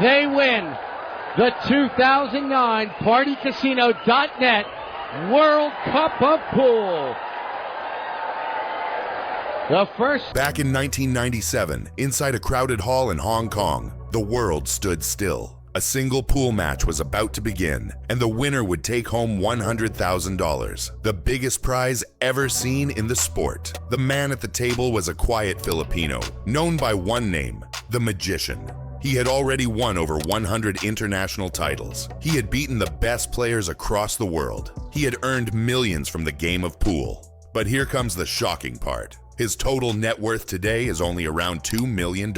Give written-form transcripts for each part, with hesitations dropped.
They win the 2009 PartyCasino.net World Cup of Pool. The first. Back in 1997, inside a crowded hall in Hong Kong, the world stood still. A single pool match was about to begin, and the winner would take home $100,000, the biggest prize ever seen in the sport. The man at the table was a quiet Filipino, known by one name, the Magician. He had already won over 100 international titles. He had beaten the best players across the world. He had earned millions from the game of pool. But here comes the shocking part. His total net worth today is only around $2 million.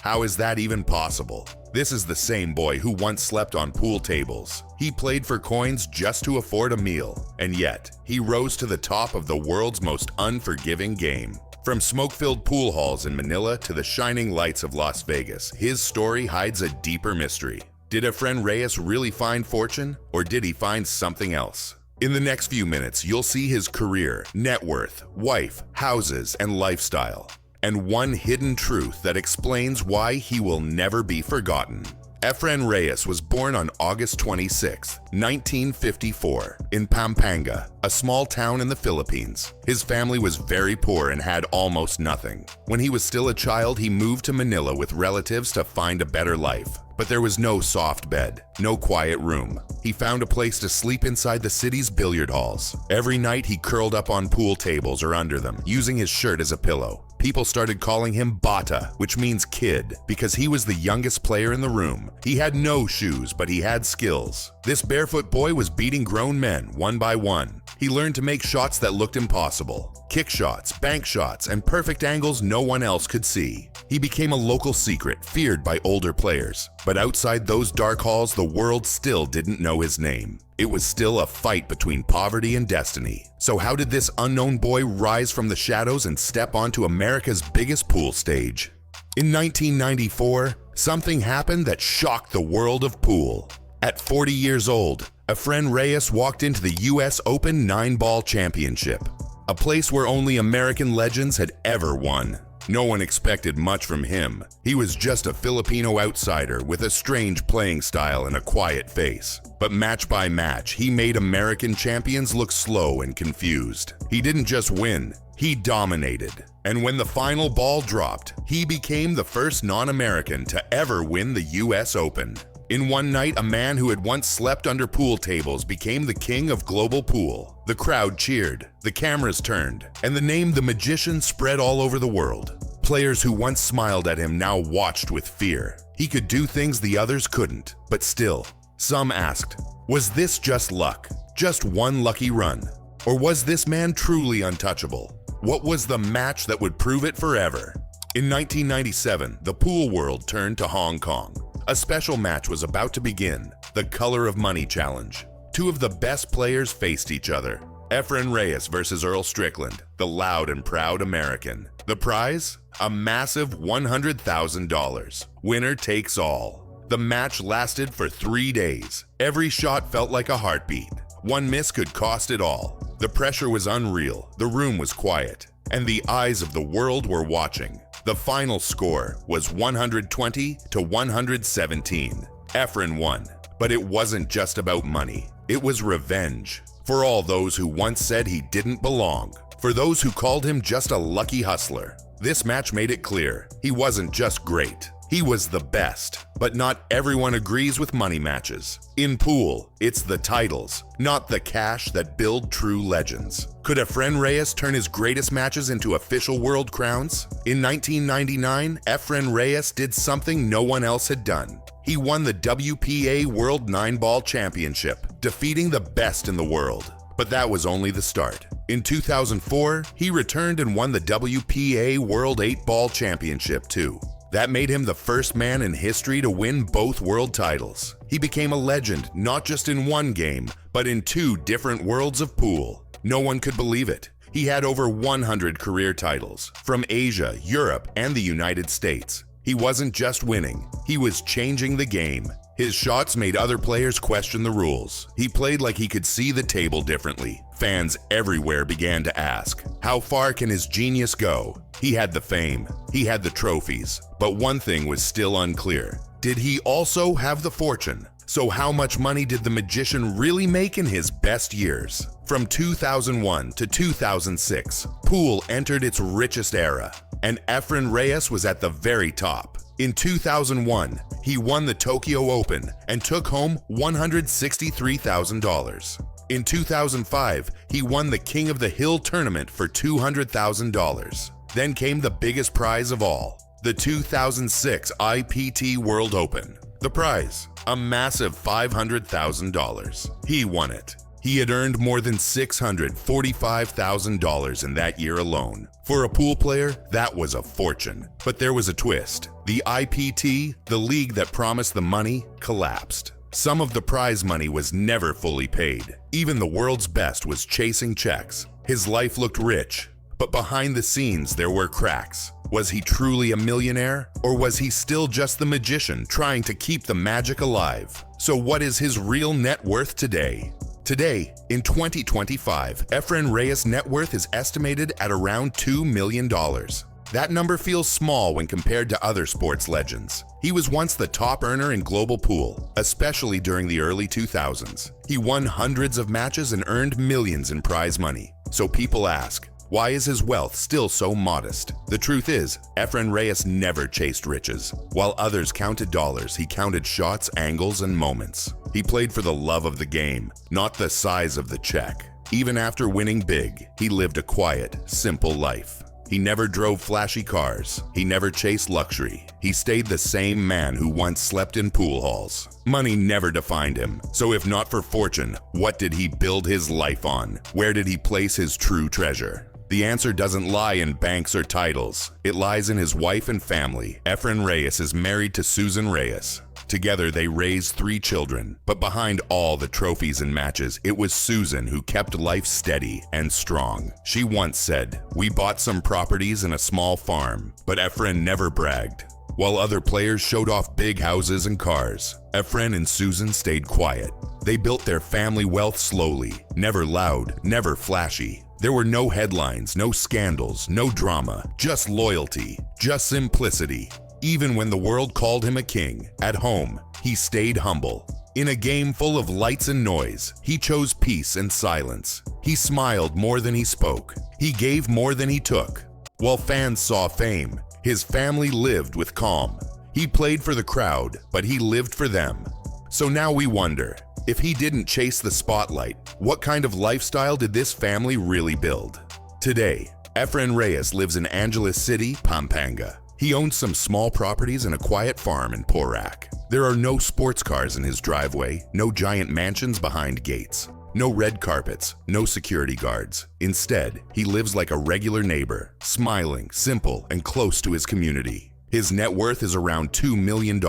How is that even possible? This is the same boy who once slept on pool tables. He played for coins just to afford a meal, and yet he rose to the top of the world's most unforgiving game. From smoke-filled pool halls in Manila to the shining lights of Las Vegas, his story hides a deeper mystery. Did Efren Reyes really find fortune, or did he find something else? In the next few minutes, you'll see his career, net worth, wife, houses, and lifestyle, and one hidden truth that explains why he will never be forgotten. Efren Reyes was born on August 26, 1954, in Pampanga, a small town in the Philippines. His family was very poor and had almost nothing. When he was still a child, he moved to Manila with relatives to find a better life. But there was no soft bed, no quiet room. He found a place to sleep inside the city's billiard halls. Every night he curled up on pool tables or under them, using his shirt as a pillow. People started calling him Bata, which means kid, because he was the youngest player in the room. He had no shoes, but he had skills. This barefoot boy was beating grown men one by one. He learned to make shots that looked impossible. Kick shots, bank shots, and perfect angles no one else could see. He became a local secret, feared by older players. But outside those dark halls, the world still didn't know his name. It was still a fight between poverty and destiny. So how did this unknown boy rise from the shadows and step onto America's biggest pool stage? In 1994, something happened that shocked the world of pool. At 40 years old, Efren Reyes walked into the US Open 9-ball championship, a place where only American legends had ever won. No one expected much from him. He was just a Filipino outsider with a strange playing style and a quiet face. But match by match, he made American champions look slow and confused. He didn't just win, he dominated. And when the final ball dropped, he became the first non-American to ever win the US Open. In one night, a man who had once slept under pool tables became the king of global pool. The crowd cheered, the cameras turned, and the name The Magician spread all over the world. Players who once smiled at him now watched with fear. He could do things the others couldn't, but still, some asked, was this just luck? Just one lucky run? Or was this man truly untouchable? What was the match that would prove it forever? In 1997, the pool world turned to Hong Kong. A special match was about to begin, the Color of Money Challenge. Two of the best players faced each other. Efren Reyes versus Earl Strickland, the loud and proud American. The prize? A massive $100,000. Winner takes all. The match lasted for 3 days. Every shot felt like a heartbeat. One miss could cost it all. The pressure was unreal, the room was quiet, and the eyes of the world were watching. The final score was 120 to 117. Efren won, but it wasn't just about money. It was revenge. For all those who once said he didn't belong. For those who called him just a lucky hustler. This match made it clear, he wasn't just great. He was the best, but not everyone agrees with money matches. In pool, it's the titles, not the cash that build true legends. Could Efren Reyes turn his greatest matches into official world crowns? In 1999, Efren Reyes did something no one else had done. He won the WPA World 9-Ball Championship, defeating the best in the world. But that was only the start. In 2004, he returned and won the WPA World 8-Ball Championship too. That made him the first man in history to win both world titles. He became a legend, not just in one game, but in 2 different worlds of pool. No one could believe it. He had over 100 career titles, from Asia, Europe, and the United States. He wasn't just winning, he was changing the game. His shots made other players question the rules. He played like he could see the table differently. Fans everywhere began to ask, how far can his genius go? He had the fame, he had the trophies, but one thing was still unclear. Did he also have the fortune? So how much money did the magician really make in his best years? From 2001 to 2006, pool entered its richest era, and Efren Reyes was at the very top. In 2001, he won the Tokyo Open and took home $163,000. In 2005, he won the King of the Hill tournament for $200,000. Then came the biggest prize of all, the 2006 IPT World Open. The prize, a massive $500,000. He won it. He had earned more than $645,000 in that year alone. For a pool player, that was a fortune. But there was a twist. The IPT, the league that promised the money, collapsed. Some of the prize money was never fully paid. Even the world's best was chasing checks. His life looked rich, but behind the scenes there were cracks. Was he truly a millionaire? Or was he still just the magician trying to keep the magic alive? So what is his real net worth today? Today, in 2025, Efren Reyes' net worth is estimated at around $2 million. That number feels small when compared to other sports legends. He was once the top earner in global pool, especially during the early 2000s. He won hundreds of matches and earned millions in prize money. So people ask, why is his wealth still so modest? The truth is, Efren Reyes never chased riches. While others counted dollars, he counted shots, angles, and moments. He played for the love of the game, not the size of the check. Even after winning big, he lived a quiet, simple life. He never drove flashy cars. He never chased luxury. He stayed the same man who once slept in pool halls. Money never defined him. So if not for fortune, what did he build his life on? Where did he place his true treasure? The answer doesn't lie in banks or titles. It lies in his wife and family. Efren Reyes is married to Susan Reyes. Together, they raised 3 children. But behind all the trophies and matches, it was Susan who kept life steady and strong. She once said, "We bought some properties and a small farm," but Efren never bragged. While other players showed off big houses and cars, Efren and Susan stayed quiet. They built their family wealth slowly, never loud, never flashy. There were no headlines, no scandals, no drama, just loyalty, just simplicity. Even when the world called him a king, at home, he stayed humble. In a game full of lights and noise, he chose peace and silence. He smiled more than he spoke. He gave more than he took. While fans saw fame, his family lived with calm. He played for the crowd, but he lived for them. So now we wonder, if he didn't chase the spotlight, what kind of lifestyle did this family really build? Today, Efren Reyes lives in Angeles City, Pampanga. He owns some small properties and a quiet farm in Porac. There are no sports cars in his driveway, no giant mansions behind gates, no red carpets, no security guards. Instead, he lives like a regular neighbor, smiling, simple, and close to his community. His net worth is around $2 million,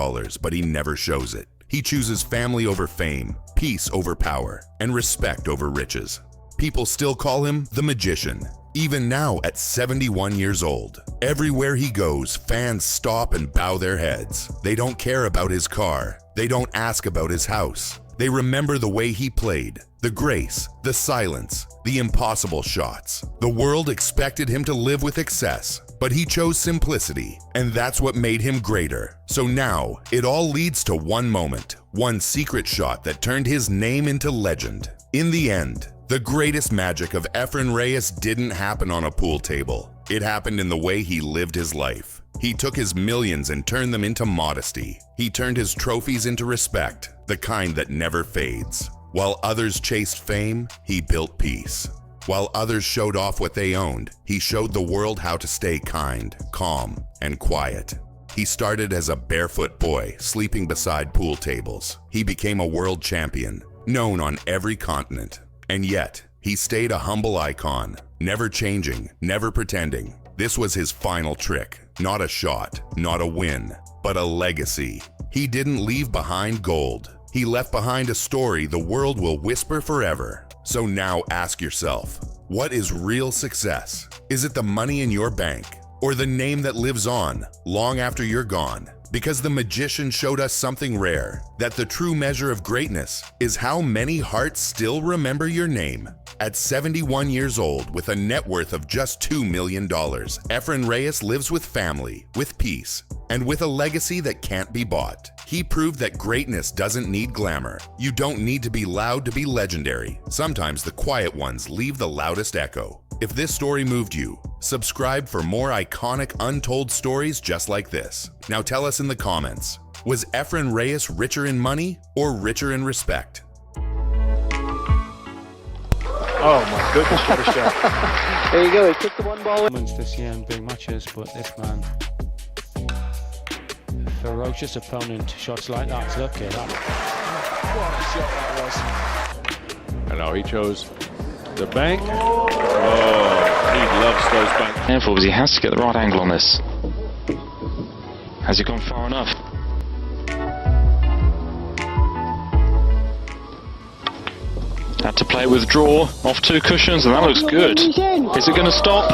but he never shows it. He chooses family over fame, peace over power, and respect over riches. People still call him the magician, even now at 71 years old. Everywhere he goes, fans stop and bow their heads. They don't care about his car. They don't ask about his house. They remember the way he played, the grace, the silence, the impossible shots. The world expected him to live with excess, but he chose simplicity, and that's what made him greater. So now, it all leads to one moment, one secret shot that turned his name into legend. In the end, the greatest magic of Efren Reyes didn't happen on a pool table. It happened in the way he lived his life. He took his millions and turned them into modesty. He turned his trophies into respect, the kind that never fades. While others chased fame, he built peace. While others showed off what they owned, he showed the world how to stay kind, calm, and quiet. He started as a barefoot boy, sleeping beside pool tables. He became a world champion, known on every continent. And yet, he stayed a humble icon, never changing, never pretending. This was his final trick. Not a shot, not a win, but a legacy. He didn't leave behind gold. He left behind a story the world will whisper forever. So now ask yourself, what is real success? Is it the money in your bank? Or the name that lives on long after you're gone? Because the magician showed us something rare, that the true measure of greatness is how many hearts still remember your name. At 71 years old, with a net worth of just $2 million, Efren Reyes lives with family, with peace, and with a legacy that can't be bought. He proved that greatness doesn't need glamour. You don't need to be loud to be legendary. Sometimes the quiet ones leave the loudest echo. If this story moved you, subscribe for more iconic untold stories just like this. Now tell us in the comments, was Efren Reyes richer in money or richer in respect? Oh my goodness, what a shot. There you go, he took the one ball. This year in big matches, but this man, ferocious opponent, shots like that. Look at that. What a shot that was. I know, he chose the bank. Oh, he loves those banks. Careful, because he has to get the right angle on this. Has he gone far enough? Had to play with draw off two cushions, and that looks good. Is it going to stop?